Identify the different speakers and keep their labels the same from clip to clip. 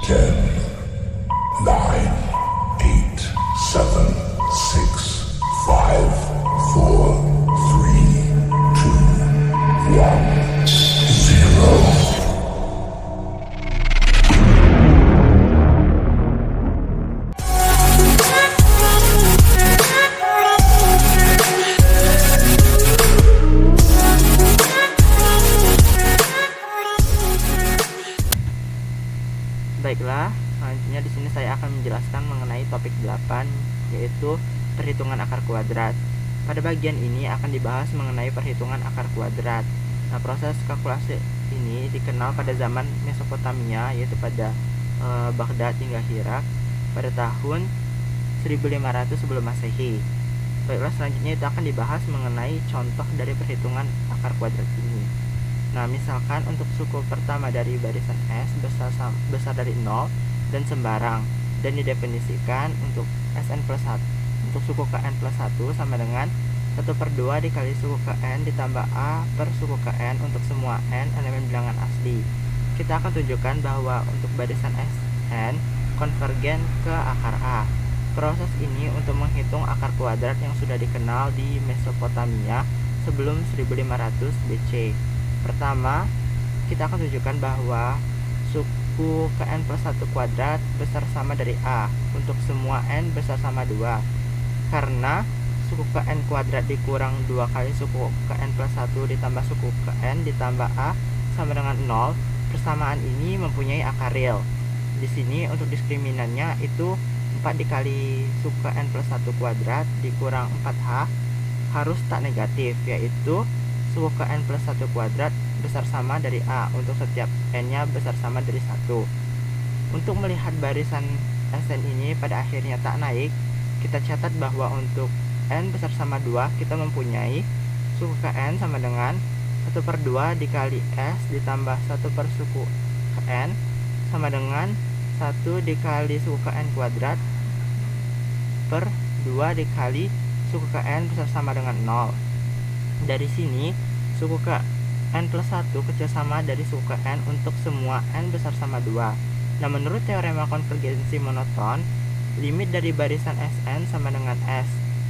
Speaker 1: 10, 9, 8, 7, 6, 5, 4, 3, 2, 1, 0.
Speaker 2: Baiklah, selanjutnya di sini saya akan menjelaskan mengenai topik 8, yaitu perhitungan akar kuadrat. Pada bagian ini akan dibahas mengenai perhitungan akar kuadrat. Nah, proses kalkulasi ini dikenal pada zaman Mesopotamia, yaitu pada Baghdad hingga Irak pada tahun 1500 sebelum Masehi. Baiklah, selanjutnya itu akan dibahas mengenai contoh dari perhitungan akar kuadrat ini. Nah, misalkan untuk suku pertama dari barisan S besar dari 0 dan sembarang, dan didefinisikan untuk Sn plus 1, untuk suku Kn plus 1 sama dengan 1/2 dikali suku Kn ditambah A per suku Kn untuk semua N elemen bilangan asli. Kita akan tunjukkan bahwa untuk barisan Sn konvergen ke akar A. Proses ini untuk menghitung akar kuadrat yang sudah dikenal di Mesopotamia sebelum 1500 BC. Pertama, kita akan tunjukkan bahwa suku Kn plus 1 kuadrat besar sama dari A untuk semua N besar sama 2. Karena suku Kn kuadrat dikurang 2 kali suku Kn plus 1 ditambah suku Kn ditambah A sama dengan 0, persamaan ini mempunyai akar real. Di sini untuk diskriminannya itu 4 dikali suku Kn plus 1 kuadrat dikurang 4H harus tak negatif, yaitu suku Kn plus 1 kuadrat besar sama dari A untuk setiap N-nya besar sama dari 1. Untuk melihat barisan Sn ini pada akhirnya tak naik, kita catat bahwa untuk N besar sama 2 kita mempunyai suku Kn sama dengan 1/2 dikali S ditambah 1 per suku Kn sama dengan 1 dikali suku Kn kuadrat per 2 dikali suku Kn besar sama dengan 0. Dari sini, suku Kn plus 1 kecil sama dari suku Kn untuk semua N besar sama 2. Nah, menurut teorema konvergensi monoton, limit dari barisan Sn sama dengan S,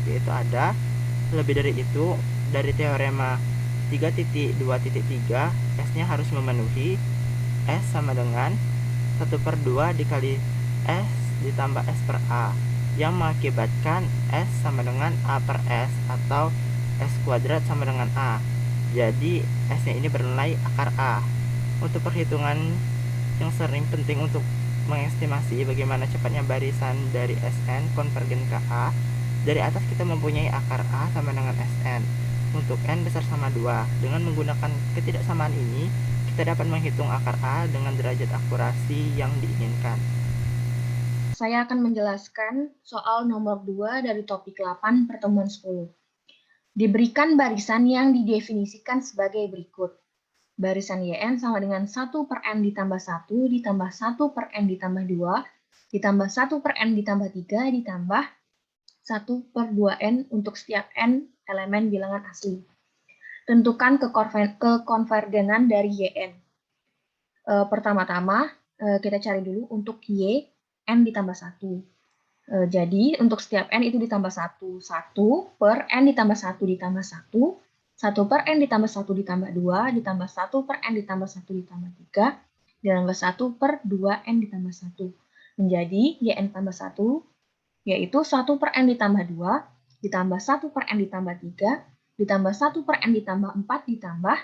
Speaker 2: yaitu ada. Lebih dari itu, dari teorema 3.2.3, S-nya harus memenuhi S sama dengan 1/2 dikali S ditambah S per A, yang mengakibatkan S sama dengan A per S atau S kuadrat sama dengan A. Jadi S-nya ini bernilai akar A. Untuk perhitungan yang sering penting untuk mengestimasi bagaimana cepatnya barisan dari Sn konvergen ke A, dari atas kita mempunyai akar A sama dengan Sn untuk N besar sama 2. Dengan menggunakan ketidaksamaan ini, kita dapat menghitung akar A dengan derajat akurasi yang diinginkan.
Speaker 3: Saya akan menjelaskan soal nomor 2 dari topik 8 pertemuan 10. Diberikan barisan yang didefinisikan sebagai berikut. Barisan YN sama dengan 1 per N ditambah 1 ditambah 1 per N ditambah 2 ditambah 1 per N ditambah 3 ditambah 1 per 2N untuk setiap N elemen bilangan asli. Tentukan kekonvergenan dari YN. Pertama-tama kita cari dulu untuk Y, N ditambah 1. Jadi untuk setiap N itu ditambah 1. 1 per N ditambah 1 ditambah 1. 1 per N ditambah 1 ditambah 2. Ditambah 1 per N ditambah 1 ditambah 3. Ditambah 1 per 2N ditambah 1. Menjadi YN tambah 1, yaitu 1 per N ditambah 2. Ditambah 1 per N ditambah 3. Ditambah 1 per N ditambah 4. Ditambah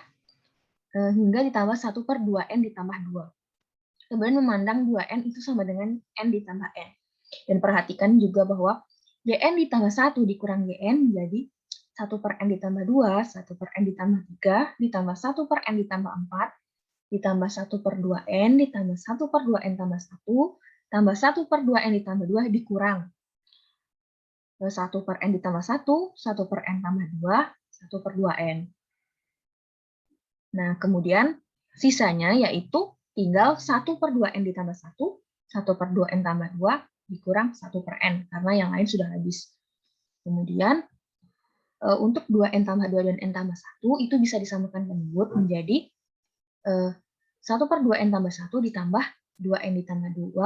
Speaker 3: hingga ditambah 1 per 2N ditambah 2. Kemudian memandang 2N itu sama dengan N ditambah N. Dan perhatikan juga bahwa YN ditambah 1 dikurang YN menjadi 1 per N ditambah 2, 1 per N ditambah 3, ditambah 1 per N ditambah 4, ditambah 1 per 2N, ditambah 1 per 2N tambah 1, tambah 1 per 2N ditambah 2 dikurang 1 per N ditambah 1, 1 per N tambah 2, 1 per 2N. Nah, kemudian sisanya yaitu tinggal 1 per 2N ditambah 1, 1 per 2N tambah 2, dikurang 1 per N, karena yang lain sudah habis. Kemudian, untuk 2N tambah 2 dan N tambah 1, itu bisa disamakan dengan menjadi 1 per 2N tambah 1 ditambah 2N ditambah 2, 1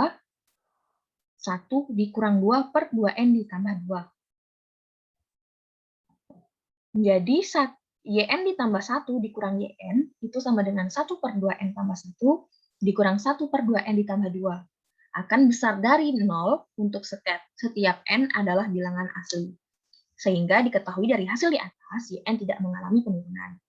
Speaker 3: dikurang 2 per 2N ditambah 2. Jadi YN ditambah 1 dikurang YN itu sama dengan 1 per 2N tambah 1 dikurang 1 per 2N ditambah 2. Akan besar dari 0 untuk setiap N adalah bilangan asli. Sehingga diketahui dari hasil di atas, YN tidak mengalami penurunan.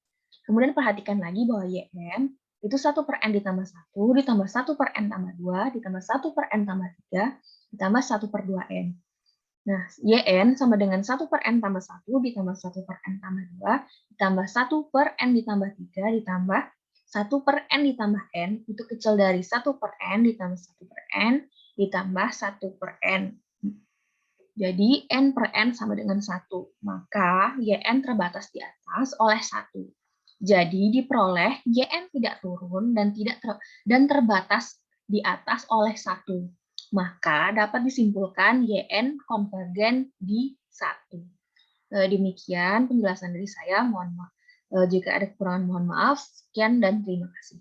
Speaker 3: Kemudian perhatikan lagi bahwa YN itu 1 per N ditambah 1, ditambah 1 per N tambah 2, ditambah 1 per N tambah 3, ditambah 1 per 2N. Nah, YN sama dengan 1 per N tambah 1, ditambah 1 per N tambah 2, ditambah 1 per N ditambah 3, ditambah 1 per N ditambah N, itu kecil dari 1 per N ditambah 1 per N, ditambah 1 per N. Jadi, N per N sama dengan 1. Maka, YN terbatas di atas oleh 1. Jadi, diperoleh YN tidak turun dan terbatas di atas oleh 1. Maka, dapat disimpulkan YN konvergen di 1. Demikian penjelasan dari saya. Mohon maaf. Jika ada kekurangan, mohon maaf. Sekian dan terima kasih.